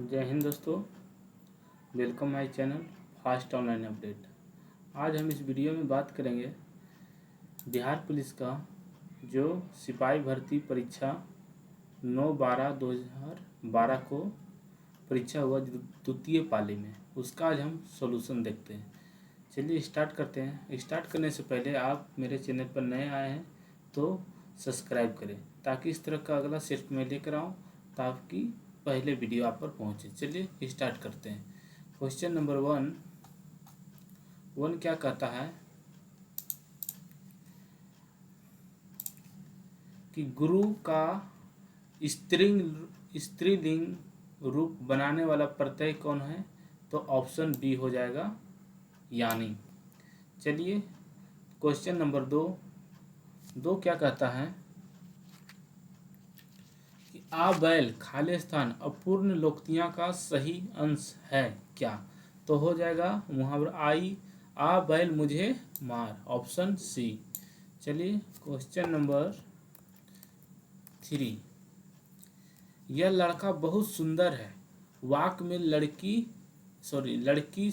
जय हिंद दोस्तों, welcome my channel fast online update. आज हम इस वीडियो में बात करेंगे बिहार पुलिस का जो सिपाही भर्ती परीक्षा 9/12/2012 को परीक्षा हुआ द्वितीय पाली में, उसका आज हम सॉल्यूशन देखते हैं। चलिए स्टार्ट करते हैं। स्टार्ट करने से पहले आप मेरे चैनल पर नए आए हैं तो सब्सक्राइब करें ताकि इस तरह का अगला सेट मैं लेकर आऊँ ताकि पहले वीडियो आप पर पहुँचे। चलिए स्टार्ट करते हैं। क्वेश्चन नंबर वन क्या कहता है कि गुरु का स्त्रीलिंग रूप बनाने वाला प्रत्यय कौन है? तो ऑप्शन बी हो जाएगा यानी। चलिए क्वेश्चन नंबर दो क्या कहता है कि आ बैल खाली स्थान अपूर्ण लोकोक्तियाँ का सही अंश है क्या? तो हो जाएगा मुहावरा आ बैल मुझे मार, ऑप्शन सी। चलिए क्वेश्चन नंबर 3, यह लड़का बहुत सुंदर है, वाक में लड़की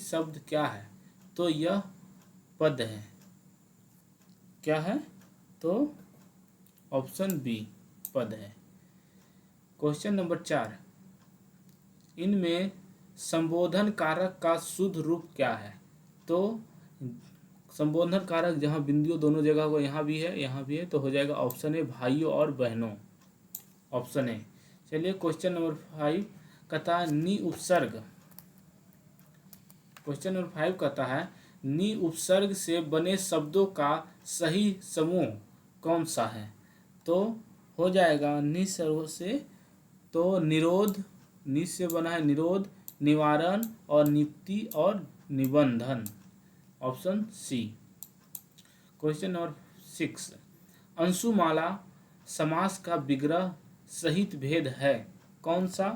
शब्द क्या है? तो यह पद है। क्या है? तो ऑप्शन बी पद है। क्वेश्चन नंबर 4, इनमें संबोधन कारक का शुद्ध रूप क्या है? तो संबोधन कारक जहाँ बिंदुओं दोनों जगह हो, यहाँ भी है, तो हो जाएगा ऑप्शन ए भाइयों और बहनों, ऑप्शन ए। चलिए क्वेश्चन नंबर 5 कहता है नि उपसर्ग। क्वेश्चन नंबर 5 कहता है नि उपसर्ग से बने शब्दों का सही समूह कौन सा है? तो हो जाएगा निसर्ग से, तो निरोध, नि से बना है निरोध, निवारण और नियुक्ति और निबंधन, ऑप्शन सी। क्वेश्चन नंबर 6, अंशुमाला समास का विग्रह सहित भेद है कौन सा?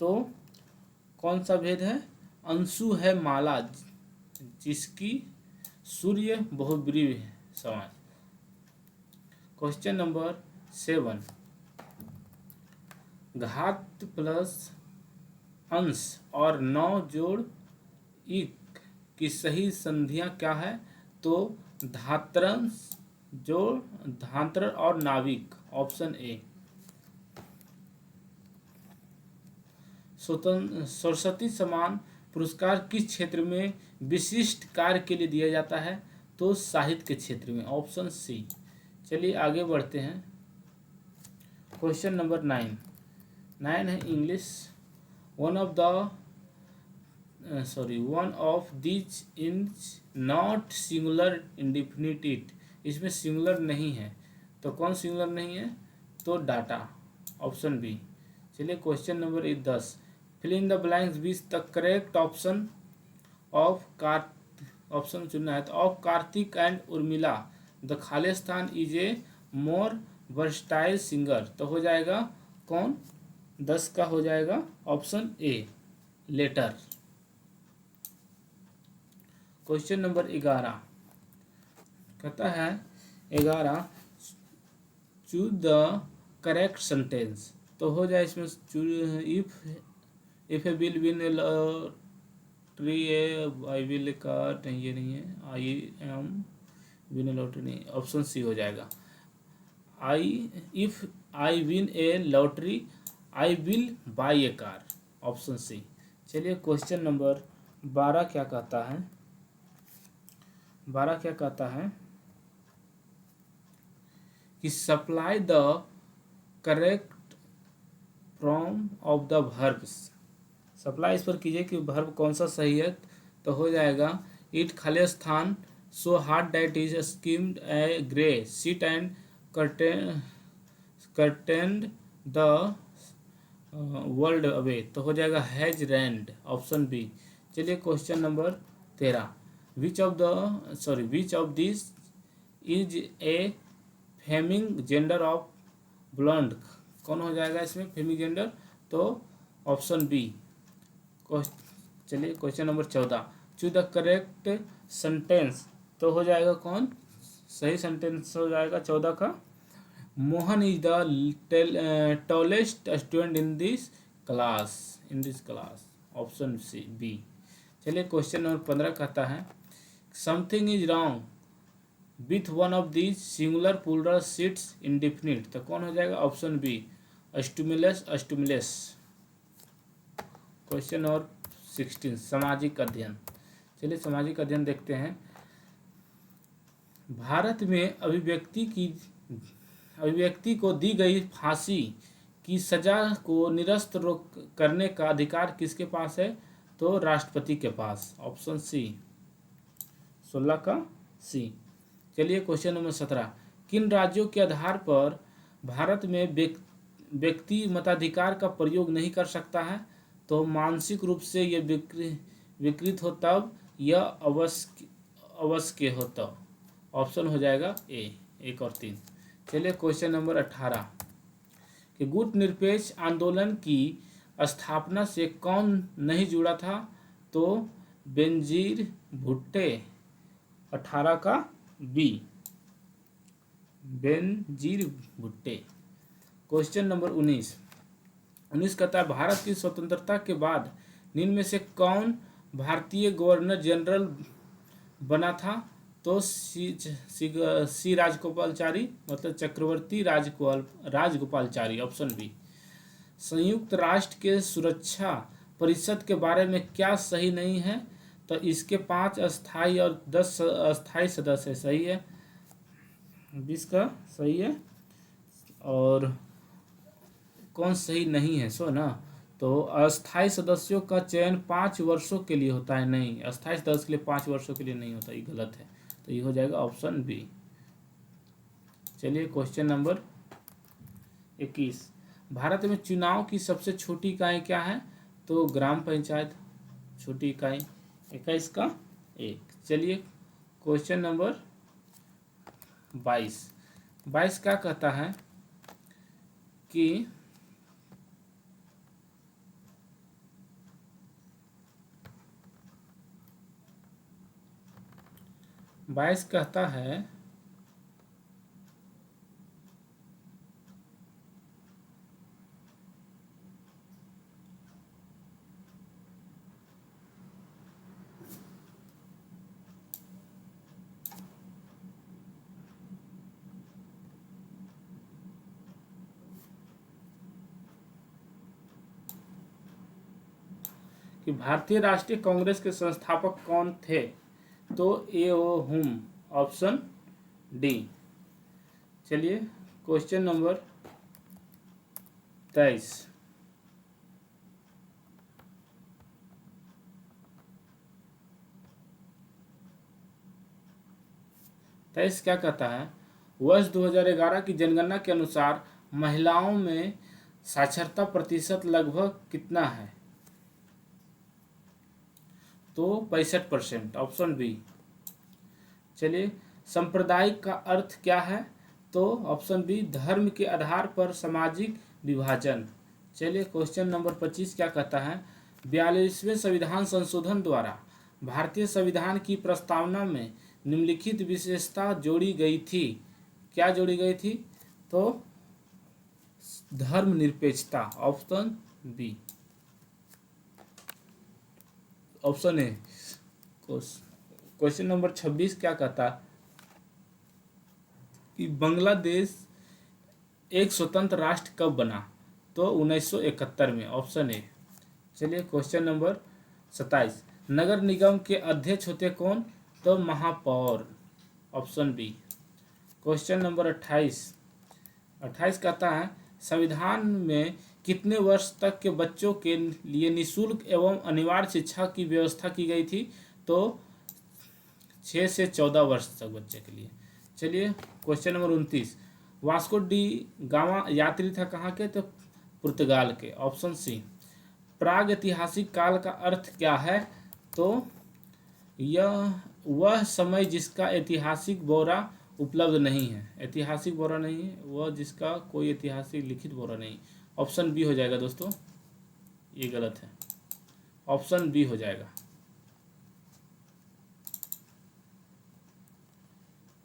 तो कौन सा भेद है? अंशु है माला जिसकी सूर्य बहुब्रीहि है समास। क्वेश्चन नंबर 7, घात प्लस अंश और 9 जोड़ इक की सही संधियां क्या है? तो धात्रंश जोड़ धांत्र और नाविक, ऑप्शन ए। सरस्वती सम्मान पुरस्कार किस क्षेत्र में विशिष्ट कार्य के लिए दिया जाता है? तो साहित्य के क्षेत्र में, ऑप्शन सी। चलिए आगे बढ़ते हैं। क्वेश्चन नंबर 9 है English. One of this is not singular indefinite. इसमें सिंगुलर नहीं है, तो कौन सिंगुलर नहीं है? तो डाटा, ऑप्शन बी। चलिए question number 10, fill in the blanks with the correct option option चुनना है। तो of Kartik and Urmila the Khalistan is a more versatile singer, तो हो जाएगा कौन? 10 का हो जाएगा option A letter. Question number 11 कहता है 11 चूज द करेक्ट सेंटेंस, तो हो जाए इसमें if a will win a lottery I will car, नहीं ये नहीं है, I am win a lottery नहीं, ऑप्शन सी हो जाएगा। If I win a lottery I will buy a car, option C. चलिए क्वेश्चन नंबर 12 क्या कहता है? 12 क्या कहता है कि supply the correct form of the verbs. Supply इस पर कीजिए कि वर्ब कौन सा सही है। तो हो जाएगा इट खाली स्थान so hard that is skimmed a grey seat and curtained the world away, तो हो जाएगा हैज रेंड, ऑप्शन बी। चलिए question number 13, which of this is a feminine gender of blonde, कौन हो जाएगा इसमें फेमिंग जेंडर? तो ऑप्शन बी। चलिए question number 14, choose the correct sentence, तो हो जाएगा कौन? सही सेंटेंस हो जाएगा 14 का, Mohan is the tallest student in this class, in this class, option C B. चलिए क्वेश्चन नंबर 15 कहता है something is wrong with one of these singular plural seats indefinite, तो कौन हो जाएगा? Option B stimulus stimulus. Question और 16 सामाजिक अध्ययन। चलिए सामाजिक अध्ययन देखते हैं। भारत में अभिव्यक्ति को दी गई फांसी की सजा को निरस्त रोक करने का अधिकार किसके पास है? तो राष्ट्रपति के पास, ऑप्शन सी 16 का सी। चलिए क्वेश्चन नंबर 17, किन राज्यों के आधार पर भारत में व्यक्ति मताधिकार का प्रयोग नहीं कर सकता है? तो मानसिक रूप से यह विकृत हो तब, यह अवश्य के हो तब, ऑप्शन हो जाएगा ए 1 और 3। चलिए क्वेश्चन नंबर 18 कि गुट निरपेक्ष आंदोलन की स्थापना से कौन नहीं जुड़ा था? तो बेनजीर भुट्टे, 18 का बी बेनजीर भुट्टे। क्वेश्चन नंबर 19 कहता है भारत की स्वतंत्रता के बाद निम्न में से कौन भारतीय गवर्नर जनरल बना था? तो सी राजगोपालचारी, मतलब चक्रवर्ती राजगोपालचारी, ऑप्शन बी। संयुक्त राष्ट्र के सुरक्षा परिषद के बारे में क्या सही नहीं है? तो इसके 5 अस्थायी और 10 अस्थायी सदस्य, सही है, 20 का सही है। और कौन सही नहीं है? सो ना, तो अस्थायी सदस्यों का चयन 5 वर्षों के लिए होता है, नहीं, अस्थायी सदस्य के लिए 5 वर्षों के लिए नहीं होता, ये गलत है, तो ये हो जाएगा ऑप्शन बी। चलिए क्वेश्चन नंबर 21, भारत में चुनाव की सबसे छोटी इकाई क्या है? तो ग्राम पंचायत, छोटी इकाई, 21 का 1। चलिए क्वेश्चन नंबर 22 क्या कहता है कि बाईस कहता है कि भारतीय राष्ट्रीय कांग्रेस के संस्थापक कौन थे? तो ए ओ हुम, ऑप्शन डी। चलिए क्वेश्चन नंबर 23, क्या कहता है? वर्ष 2011 की जनगणना के अनुसार महिलाओं में साक्षरता प्रतिशत लगभग कितना है? तो 65%, ऑप्शन बी। चलिए सांप्रदायिक का अर्थ क्या है? तो ऑप्शन बी धर्म के आधार पर सामाजिक विभाजन। चलिए क्वेश्चन नंबर 25 क्या कहता है? 42वें संविधान संशोधन द्वारा भारतीय संविधान की प्रस्तावना में निम्नलिखित विशेषता जोड़ी गई थी, क्या जोड़ी गई थी? तो धर्मनिरपेक्षता, option B, option A. Question number 26 क्या कहता कि बांग्लादेश एक स्वतंत्र राष्ट्र कब बना? तो 1971 में, ऑप्शन ए। चलिए क्वेश्चन नंबर 27, नगर निगम के अध्यक्ष होते कौन? तो महापौर, ऑप्शन बी। क्वेश्चन नंबर 28 कहता है संविधान में कितने वर्ष तक के बच्चों के लिए निःशुल्क एवं अनिवार्य शिक्षा की व्यवस्था की गई थी? तो 6 से 14 वर्ष तक बच्चे के लिए। चलिए question number 29, Vasco D gamma यात्री था कहाँ के? तो पुर्तगाल के, ऑप्शन सी। प्राग ऐतिहासिक काल का अर्थ क्या है? तो यह वह समय जिसका ऐतिहासिक ब्यौरा उपलब्ध नहीं है, ऐतिहासिक ब्यौरा नहीं है, वह जिसका कोई ऐतिहासिक लिखित ब्यौरा नहीं, ऑप्शन बी हो जाएगा दोस्तों, ये गलत है, ऑप्शन बी हो जाएगा,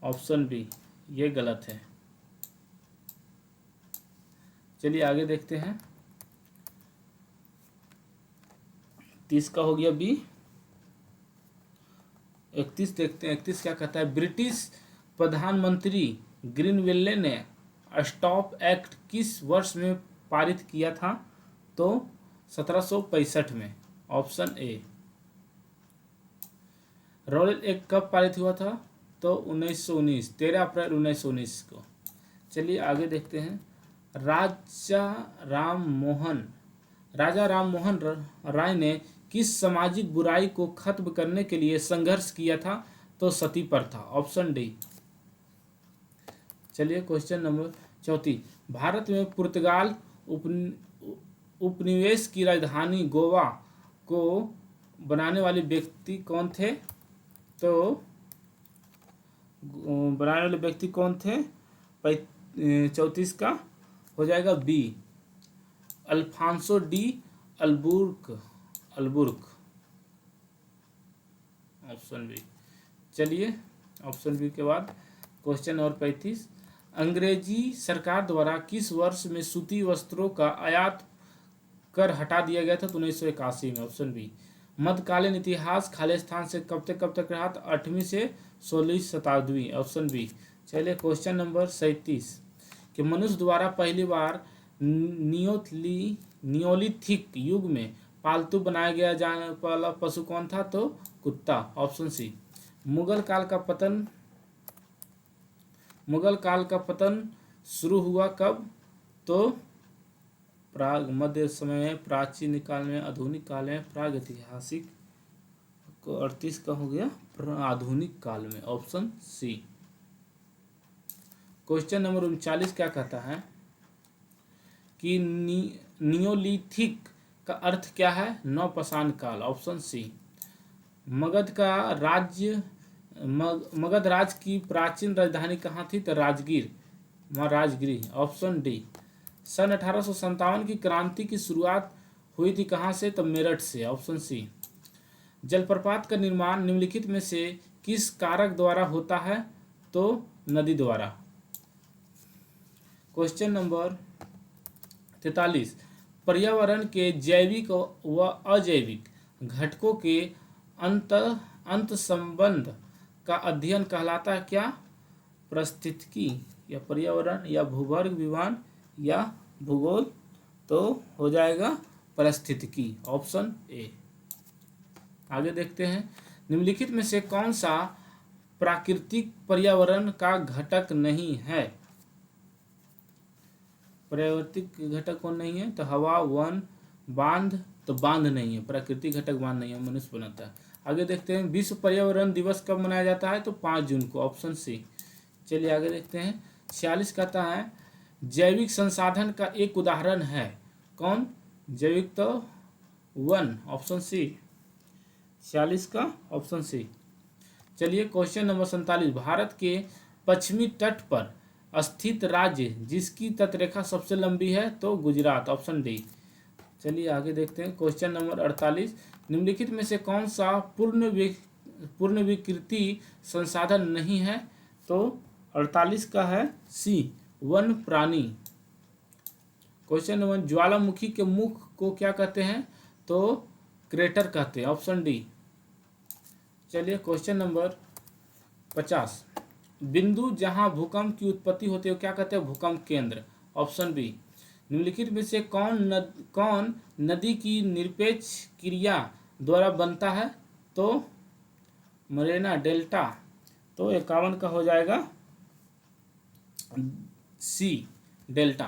ऑप्शन बी, ये गलत है। चलिए आगे देखते हैं। 30 का हो गया बी। 31 देखते हैं, 31 क्या कहता है। ब्रिटिश प्रधानमंत्री ग्रीनविले ने स्टॉप एक्ट किस वर्ष में पारित किया था? तो 1765 में, ऑप्शन ए। रॉयल एक्ट कब पारित हुआ था? तो 1919, 13 अप्रैल 1919 को। चलिए आगे देखते हैं। राजा राम मोहन राय ने किस सामाजिक बुराई को खत्म करने के लिए संघर्ष किया था? तो सती प्रथा, ऑप्शन डी। चलिए क्वेश्चन नंबर 34। भारत में पुर्तगाल उपनिवेश की राजधानी गोवा को बनाने वाले व्यक्ति कौन थे? तो बनाने वाले व्यक्ति कौन थे? 34 का हो जाएगा B, Alfonso de Albuquerque, option B. चलिए ऑप्शन बी के बाद क्वेश्चन नंबर 35। अंग्रेजी सरकार द्वारा किस वर्ष में सूती वस्त्रों का आयात कर हटा दिया गया था? तो 1981 में, ऑप्शन बी। मध्यकालीन इतिहास खालिस्तान से कब तक रहा? तो 8वीं से 16वीं शताब्दी, ऑप्शन बी। चलिए क्वेश्चन नंबर 37 कि मनुष्य द्वारा पहली बार नियोलिथिक युग में पालतू बनाया गया जाने वाला पशु कौन था? तो कुत्ता, ऑप्शन सी। मुगल काल का पतन शुरू हुआ कब? तो प्राग मध्य समय में, प्राचीन काल में, आधुनिक काल में, प्राग ऐतिहासिक को 38 का हो गया आधुनिक काल में, ऑप्शन सी। क्वेश्चन नंबर 39 क्या कहता है कि नियोलिथिक का अर्थ क्या है? नवपाषाण काल, ऑप्शन सी। मगध राज्य की प्राचीन राजधानी कहाँ थी? तो राजगिरी, ऑप्शन डी। सन 1857 की क्रांति की शुरुआत हुई थी कहाँ से? तो मेरठ से, ऑप्शन सी। जलप्रपात का निर्माण निम्नलिखित में से किस कारक द्वारा होता है? तो नदी द्वारा। Question number 43। पर्यावरण के जैविक व अजैविक घटकों के अंत संबंध का अध्ययन कहलाता है क्या? पारिस्थितिकी या पर्यावरण या भूगर्भ विज्ञान या भूगोल? तो हो जाएगा पारिस्थितिकी, ऑप्शन ए। आगे देखते हैं। निम्नलिखित में से कौन सा प्राकृतिक पर्यावरण का घटक नहीं है? प्राकृतिक घटक कौन नहीं है? तो हवा, वन, बांध। तो बांध नहीं है, प्राकृतिक घटक बांध नहीं है, मनुष्य बनाता है। आगे देखते हैं। विश्व पर्यावरण दिवस कब मनाया जाता है? तो 5 जून को, ऑप्शन सी। चलिए आगे देखते हैं। 46 कहता है जैविक संसाधन का एक उदाहरण है कौन? जैविक, तो वन, ऑप्शन सी। 46 का ऑप्शन सी। चलिए क्वेश्चन नंबर 47। भारत के पश्चिमी तट पर स्थित राज्य जिसकी तटरेखा सबसे लंबी है? तो गुजरात, ऑप्शन डी। चलिए आगे देखते हैं। Question number 48। निम्नलिखित में से कौन सा पूर्ण विकृति संसाधन नहीं है? तो 48 का है सी, वन प्राणी। क्वेश्चन नंबर ज्वालामुखी के मुख को क्या कहते हैं? तो क्रेटर कहते हैं, ऑप्शन डी। चलिए क्वेश्चन नंबर 50। बिंदु जहां भूकंप की उत्पत्ति होती है क्या कहते हैं? भूकंप केंद्र, ऑप्शन बी। निम्नलिखित में से कौन नदी की निरपेक्ष क्रिया द्वारा बनता है? तो मरेना डेल्टा। तो 51 का हो जाएगा सी, डेल्टा।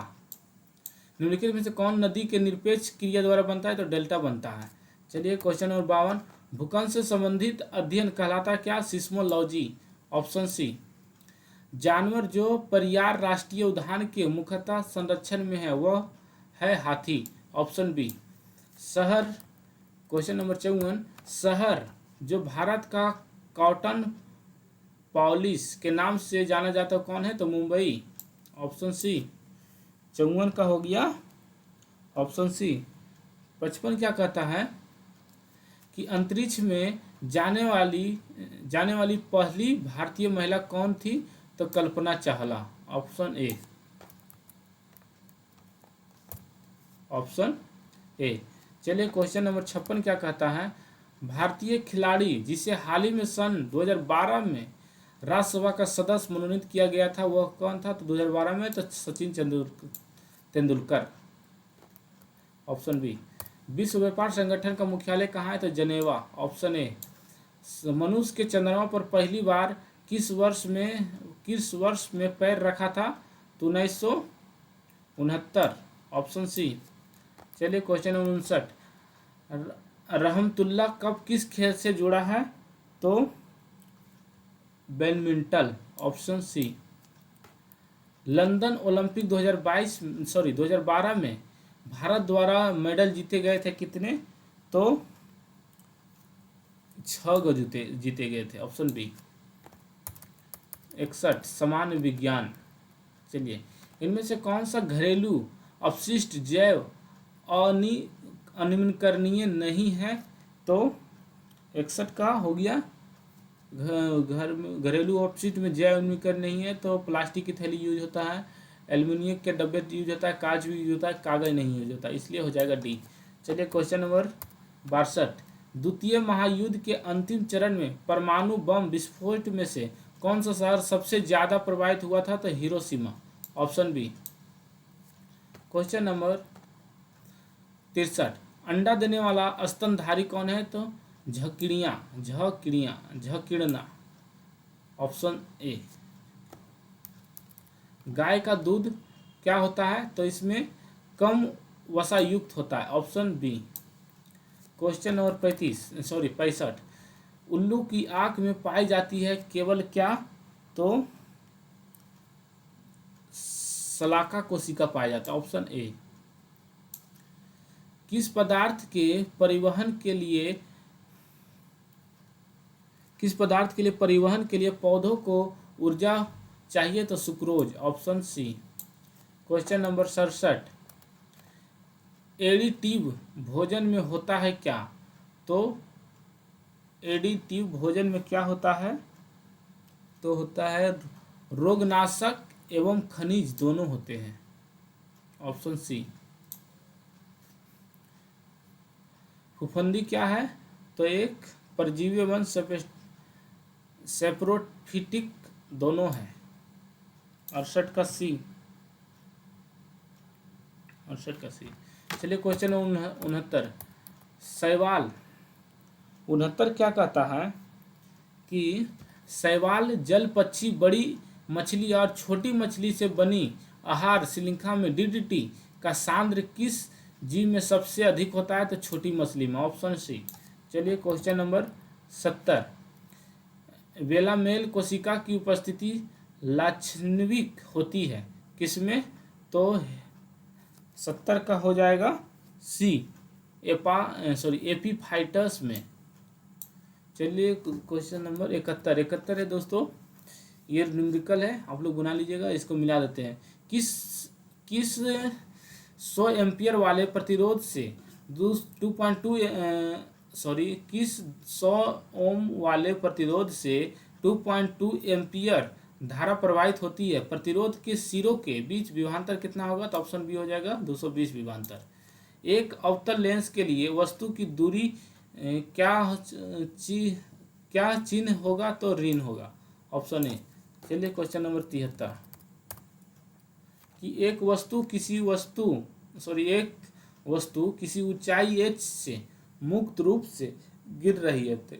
निम्नलिखित में से कौन नदी के निरपेक्ष क्रिया द्वारा बनता है? तो डेल्टा बनता है। चलिए क्वेश्चन नंबर 52। भूकंप से संबंधित अध्ययन कहलाता क्या? Seismology, option C. जानवर जो परियार राष्ट्रीय उद्यान के मुख्यतः संरक्षण में है वह है हाथी, ऑप्शन बी। शहर, क्वेश्चन नंबर 54। शहर जो भारत का कॉटन पॉलिश के नाम से जाना जाता है कौन है? तो मुंबई, ऑप्शन सी। 54 का हो गया ऑप्शन सी। 55 क्या कहता है कि अंतरिक्ष में जाने वाली पहली भारतीय महिला कौन थी? तो Kalpana Chawla, option A, option A. चलिए क्वेश्चन नंबर 56 क्या कहता है, भारतीय खिलाड़ी जिसे हाल ही में सन 2012 में राज्यसभा का सदस्य मनोनीत किया गया था वह कौन था? तो 2012 में तो सचिन तेंदुलकर। Option B. विश्व व्यापार संगठन का मुख्यालय कहाँ है? तो जनेवा। Option A. मनुष्य के चंद्रमा पर पहली बार किस वर्ष में पैर रखा था? तो 1969। Option C. चलिए क्वेश्चन नंबर 59, रहमतुल्लाह कप किस खेल से जुड़ा है? तो badminton. Option C. London Olympic 2012 में भारत द्वारा मेडल जीते गए थे कितने? तो 6 जीते गए थे। Option B. 61 सामान्य विज्ञान। चलिए, इनमें से कौन सा घरेलू अपशिष्ट जैव अनवीकरणीय नहीं है? तो 61 का हो गया, घर में घरेलू अपशिष्ट में जैव अनवीकरण नहीं है तो प्लास्टिक की थैली यूज होता है, एल्युमिनियम के डब्बे यूज होता है, कांच भी यूज होता है, कागज नहीं यूज होता, इसलिए हो जाएगा डी। चलिए क्वेश्चन नंबर 62, द्वितीय महायुद्ध के अंतिम चरण में परमाणु बम विस्फोट में से कौन सा शहर सबसे ज्यादा प्रभावित हुआ था? तो Hiroshima. Option B. Question number 63, अंडा देने वाला स्तनधारी कौन है? तो झकिड़ना। Option A. गाय का दूध क्या होता है? तो इसमें कम वसा युक्त होता है। Option B. क्वेश्चन नंबर 65, उल्लू की आंख में पाई जाती है केवल क्या? तो शलाका कोशिका पाया जाता है। Option A. किस पदार्थ के परिवहन के लिए पौधों को ऊर्जा चाहिए? तो sucrose. Option C. Question number 67, additive भोजन में होता है क्या? तो एडिटिव भोजन में क्या होता है? तो होता है रोगनाशक एवं खनिज दोनों होते हैं। Option C. फफूंदी क्या है? तो एक परजीवी एवं सेप्रोफिटिक दोनों है। 68 का सी। चलिए क्वेश्चन 69, शैवाल 69 क्या कहता है कि शैवाल जल पक्षी बड़ी मछली और छोटी मछली से बनी आहार श्रृंखला में डीडीटी का सांद्र किस जीव में सबसे अधिक होता है? तो छोटी मछली में। Option C. चलिए क्वेश्चन नंबर 70, बेलामेल कोशिका की उपस्थिति लाक्षणिक होती है किसमें? तो 70 का हो जाएगा सी, एपीफाइटस में। चलिए क्वेश्चन नंबर 71 है दोस्तों, ये न्यूमेरिकल है, आप लोग गुना लीजिएगा, इसको मिला देते हैं। किस 100 एम्पियर वाले प्रतिरोध से किस 100 ओम वाले प्रतिरोध से 2.2 एम्पियर धारा प्रवाहित होती है? प्रतिरोध के सिरों के बीच विभवांतर कितना होगा? तो ऑप्शन बी हो जाएगा 220 विभवांतर। एक अवतल लेंस के लिए वस्तु की दूरी क्या चिन्ह होगा? तो ऋण होगा। Option A. चलिए क्वेश्चन नंबर 73, कि एक वस्तु किसी ऊंचाई h से मुक्त रूप से गिर रही है तो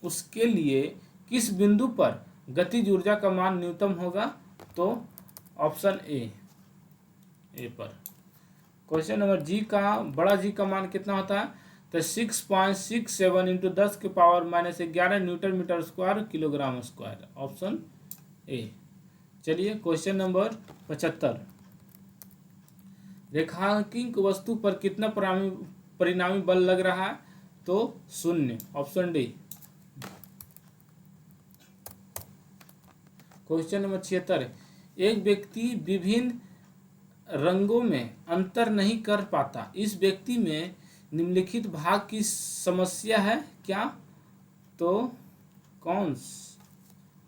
उसके लिए किस बिंदु पर गतिज ऊर्जा का मान न्यूनतम होगा? तो ऑप्शन ए पर। क्वेश्चन नंबर बड़ा जी का मान कितना होता है? तो 6.67 इंटू 10 के power -11 newton metre square kilogram square. Option A. चलिए क्वेश्चन नंबर 75, रेखांकित वस्तु पर कितना परिणामी बल लग रहा है? तो 0। Option D. क्वेश्चन नंबर 76, एक व्यक्ति विभिन्न रंगों में अंतर नहीं कर पाता, इस व्यक्ति में निम्नलिखित भाग की समस्या है क्या? तो कौन?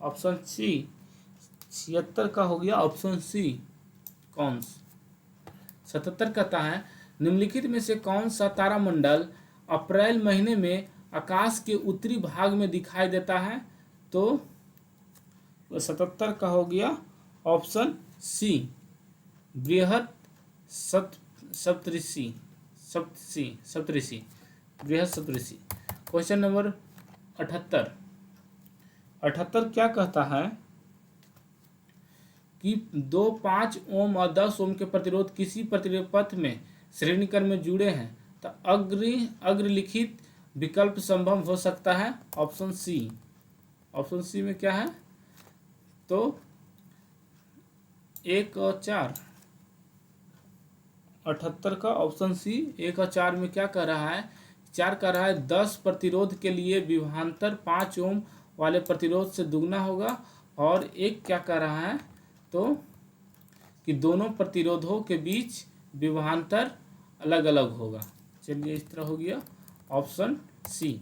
Option C. 76 का हो गया ऑप्शन सी कौन? 77 कहता है निम्नलिखित में से कौन सा तारामंडल अप्रैल महीने में आकाश के उत्तरी भाग में दिखाई देता है? तो 77 का हो गया ऑप्शन सी, बृहद सप्तऋषि सप्तऋषि बृहद सप्तऋषि। क्वेश्चन नंबर 78 क्या कहता है कि 2, 5 ओम और 10 ओम के प्रतिरोध किसी प्रतिरोध में श्रेणी क्रम में जुड़े हैं, तो अग्रलिखित विकल्प संभव हो सकता है? ऑप्शन सी में क्या है? तो 1 और 4। 78 का ऑप्शन सी 1 और 4 में क्या कह रहा है? 4 कह रहा है 10 प्रतिरोध के लिए विभवांतर 5 ओम वाले प्रतिरोध से दुगना होगा, और एक क्या कह रहा है तो कि दोनों प्रतिरोधों के बीच विभवांतर अलग अलग होगा। चलिए इस तरह हो गया option C.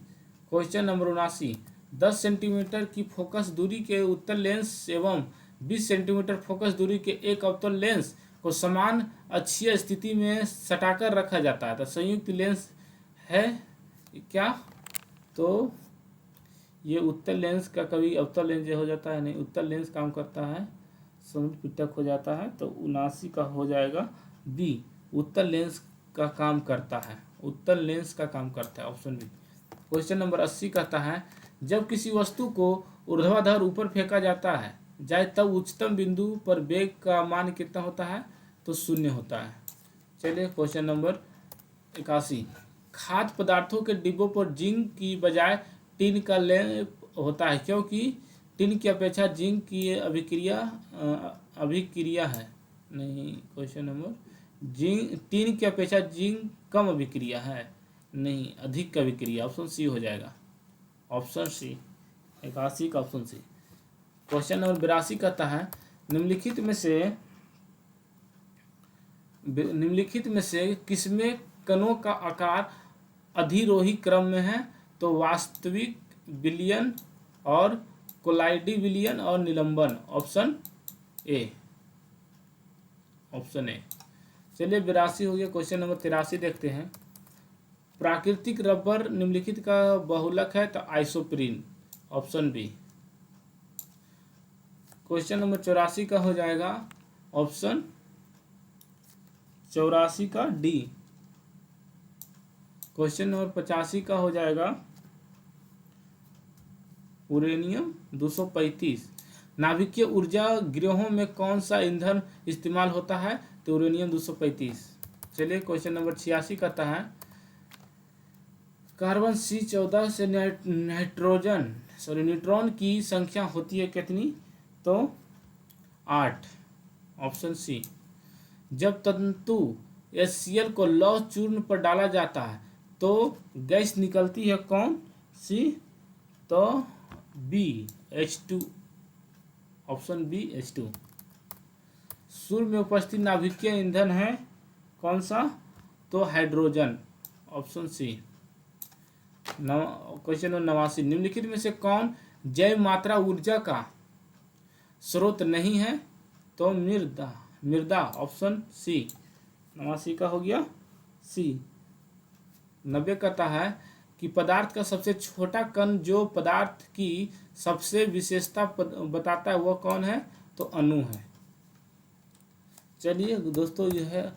Question number 79 10 centimetre की फोकस दूरी के उत्तल लेंस एवं 20 सेंटीमीटर फोकस दूरी के एक अवतल लेंस को समान अक्षीय स्थिति में सटाकर रखा जाता है, तो संयुक्त लेंस है क्या? तो ये उत्तल लेंस का कभी अवतल लेंस हो जाता है नहीं, उत्तल लेंस काम करता है समुद्र पिटक हो जाता है, तो 79 का हो जाएगा बी, उत्तल लेंस का काम करता है, उत्तल लेंस का काम करता है, ऑप्शन बी। क्वेश्चन नंबर 80 कहता है जब किसी वस्तु को ऊर्ध्वाधर ऊपर फेंका जाता है जाए तब उच्चतम बिंदु पर वेग का मान कितना होता है? तो 0 होता है। चलिए क्वेश्चन नंबर 81 खाद्य पदार्थों के डिब्बों पर जिंक की बजाय टिन का लेप होता है क्योंकि टिन की अपेक्षा जिंक की अभिक्रिया है नहीं। क्वेश्चन नंबर टिन की अपेक्षा जिंक कम अभिक्रिया है नहीं, अधिक अभिक्रिया। ऑप्शन सी हो जाएगा, ऑप्शन सी 81 का ऑप्शन सी। क्वेश्चन नंबर 82 कहता है निम्नलिखित में से किसमें कणों का आकार अधिरोही क्रम में है? तो वास्तविक विलयन और कोलाइडी विलयन और निलंबन, ऑप्शन ए। चलिए 82 हो गया। क्वेश्चन नंबर 83 देखते हैं प्राकृतिक रबर निम्नलिखित का बहुलक है, तो isoprene, option B. Question number 84 का हो जाएगा ऑप्शन 84 का डी। क्वेश्चन नंबर 85 का हो जाएगा यूरेनियम 235। नाभिकीय ऊर्जा गृहों में कौन सा ईंधन इस्तेमाल होता है? तो यूरेनियम 235। चलिए क्वेश्चन नंबर 86 कहता है कार्बन C14 से न्यूट्रॉन की संख्या होती है कितनी? तो 8, ऑप्शन सी। जब तंतु HCl को लौह चूर्ण पर डाला जाता है तो गैस निकलती है कौन सी? तो B, H2, option B H2। सूर्य में उपस्थित नाभिकीय ईंधन है कौन सा? तो hydrogen, option C. Question number 89 निम्नलिखित में से कौन जैव मात्रा ऊर्जा का स्रोत नहीं है? तो मृदा, ऑप्शन सी। 89 का हो गया सी। 90 कहता है कि पदार्थ का सबसे छोटा कण जो पदार्थ की सबसे विशेषता बताता है वह कौन है? तो अणु है। चलिए दोस्तों यह है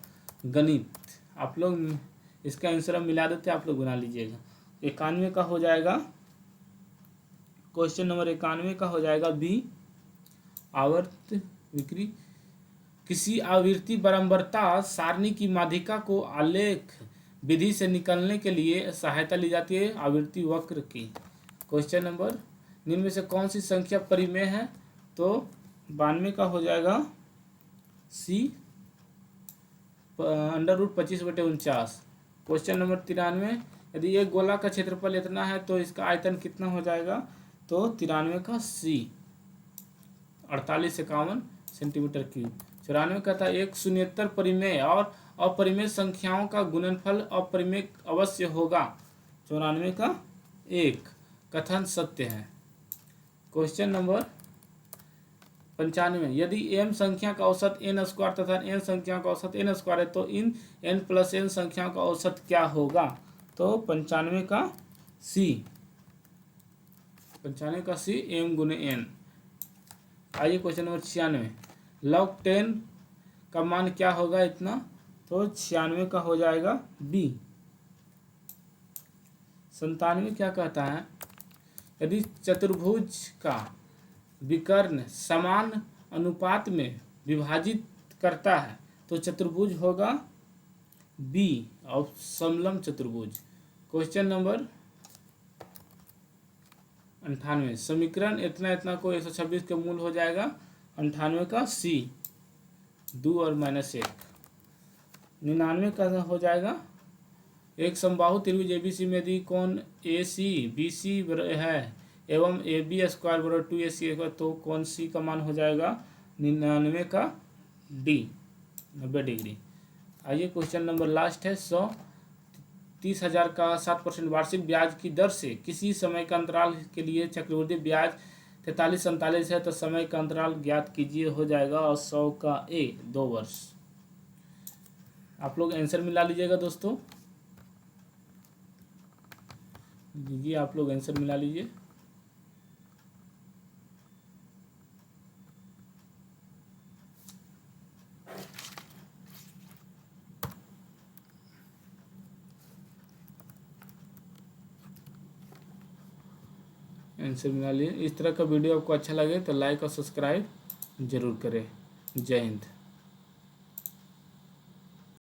गणित, आप लोग इसका आंसर मिला देते, आप लोग बना लीजिएगा। 91 का हो जाएगा क्वेश्चन नंबर 91 का हो जाएगा बी, आवर्त विक्री। किसी आवृत्ति बारंबारता सारणी की माध्यिका को आलेख विधि से निकलने के लिए सहायता ली जाती है आवृत्ति वक्र की। क्वेश्चन नंबर निम्न में से कौन सी संख्या परिमेय है? तो 92 का हो जाएगा सी, √25/49। क्वेश्चन नंबर 93 यदि एक गोला का क्षेत्रफल इतना है तो इसका आयतन कितना हो जाएगा? तो 93 का सी, 4851 सेंटीमीटर क्यूब। 94 का था एक शून्येतर परिमेय और अपरिमेय संख्याओं का गुणनफल अपरिमेय अवश्य होगा। 94 का 1 कथन सत्य है। Question number 95। यदि m संख्या का औसत n स्क्वायर तथा n संख्या का औसत n स्क्वायर है तो इन n प्लस n संख्या का औसत क्या होगा? तो 95 का c, 95 का c m गुने n। आइए क्वेश्चन नंबर 96, log 10 का मान क्या होगा इतना? तो 96 का हो जाएगा b। 97 क्या कहता है? यदि चतुर्भुज का विकर्ण समान अनुपात में विभाजित करता है तो चतुर्भुज होगा बी और समलंब चतुर्भुज। क्वेश्चन नंबर 98, समीकरण इतना इतना को 126 के मूल हो जाएगा 98 का सी 2 और -1। 99 का हो जाएगा एक समबाहु त्रिभुज एबीसी में यदि कोण AC BC है एवं AB स्क्वायर बराबर 2AC स्क्वायर तो कोण C का मान हो जाएगा 99 का D 90 डिग्री। आइए क्वेश्चन नंबर लास्ट है 100, 30,000 का 7% वार्षिक ब्याज की दर से किसी समय का अंतराल के लिए चक्रवृद्धि ब्याज 43-47 है तो समय का अंतराल ज्ञात कीजिए। हो जाएगा और 100 का A 2 वर्ष। आप लोग आंसर मिला लीजिएगा दोस्तों, दीजिए आप लोग आंसर मिला लीजिए। आंसर मिला लिए। इस तरह का वीडियो आपको अच्छा लगे तो लाइक और सब्सक्राइब जरूर करें। जय हिंद।